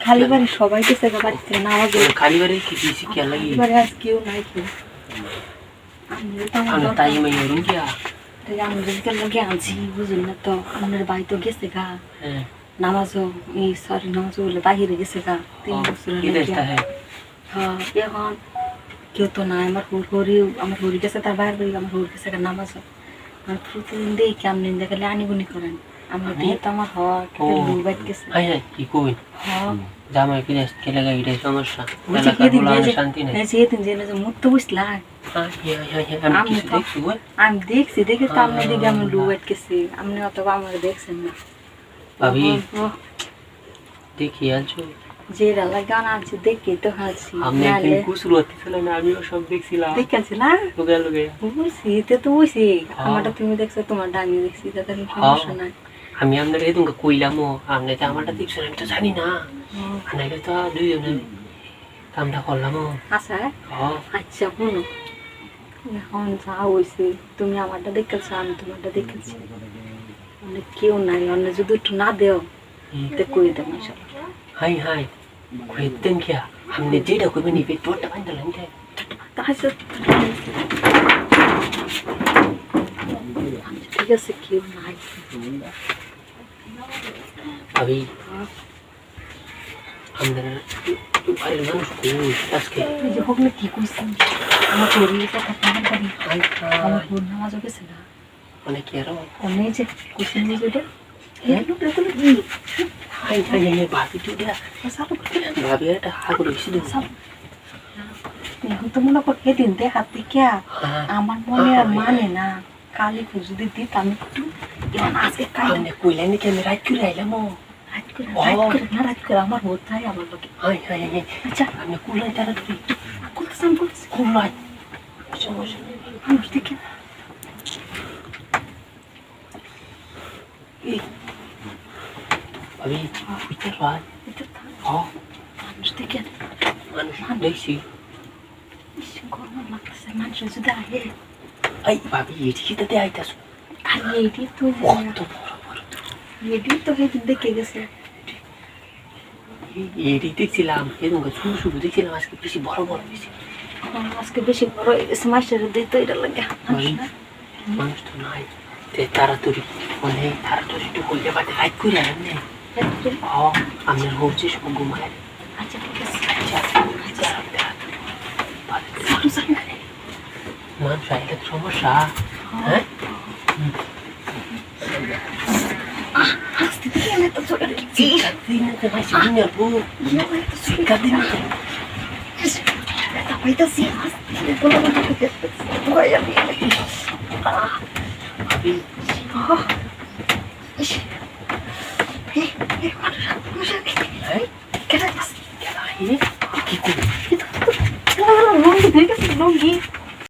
খালি বাড়ি সবাই গেছে বাড়িতে নামাজ খালি বাড়ি কি বেশি কে লাগি আজ কেউ নাই কেউ তাই আমি রুম গিয়া আমি রোজগার লাগে আনছি বুঝুন না তো আপনার বাড়ি তো গেছে গা নামাজও এই সরি নামাজ বলে বাহিরে গেছে গা 3 বছর হ্যাঁ এখন কেউ তো নাই আমার আমার হরি গেছে তার বাইরে বাড়ি আমার হরি গেছে গা নামাজও আমি প্রতিদিন দেখি কেমন দেখালে আনিগুনি করেন আমার দিয়ে তো আমার বাইট গেছে কি কই জামাই কিনে খেলে গাইডে সমস্যা শান্তি নেই যেদিন জেনে যে মুখ তো বুঝলা আমি দেখছি দেখে তো আপনি দিকে আমার লুবাইট গেছে আপনি অত আমার দেখছেন না ভাবি দেখি আছো যেটা লাগান আছে দেখি তো হাসি আমি একদিন কুসুরতি ছিল না আমিও সব দেখছিলাম দেখেছি না লোকে বুঝছি তো বুঝছি আমারটা তুমি দেখছো তোমারটা আমি দেখছি তাতে সমস্যা নাই আমি আপনার এই তোমাকে কইলামও আপনি তো আমারটা দেখছেন আমি তো জানি না নাইলে তো দুইজনে কামটা করলামও আচ্ছা আচ্ছা শুনো এখন যা হয়েছে তুমি আমারটা দেখেছো আমি তোমারটা দেখেছি মানে কেউ নাই অন্য যদি একটু না দেও তো কই দেবো হাই কইতেন কি আপনি যেটা কইবেন এই পেটটা বাঁধলেন কে ঠিক আছে কেউ নাই ভাবি আমাদের বাড়ির মানুষ আজকে হোক না কি কইছি আমার শরীরটা আমার নামাজও গেছে না অনেক আরো অনেক যে কইছি যেটা ভাবি একটা হাগুলো বেশি দিন এখন তো মনে কর সেদিন দেখার থেকে আমার মনে আর মানে না কালি যদি দিত আমি একটু আজকে কইলেন কি আমি রাত করে আইলাম রাত করে আমার বোধ আমার লোকে আচ্ছা আমি কুলাই তাড়াতাড়ি করতেছি কুলাই মানুষ দেখে ভাবি বুঝতে পার মানুষ দেখে মানুষ দেখছি গরম লাগতেছে মানুষ যদি আহে এই ভাবি এদিকে তাতে আইতাছ আর এটি তো কত বড় এটি তো সেদিন দেখে গেছে এটি দেখছিলাম এরকম শুরু দেখছিলাম আজকে বেশি বড় বেশি আজকে বেশি বড় মাস্টারের দিই তো এটা লাগে মানুষ তো নাই তাড়াতাড়ি অনেক তাড়াতাড়ি একটু করলে বাদে রাত করে আনেন না আপনার হচ্ছে সব ঘুমায় আচ্ছা ঠিক আছে মানুষ আইলে সমস্যা হ্যাঁ Hey,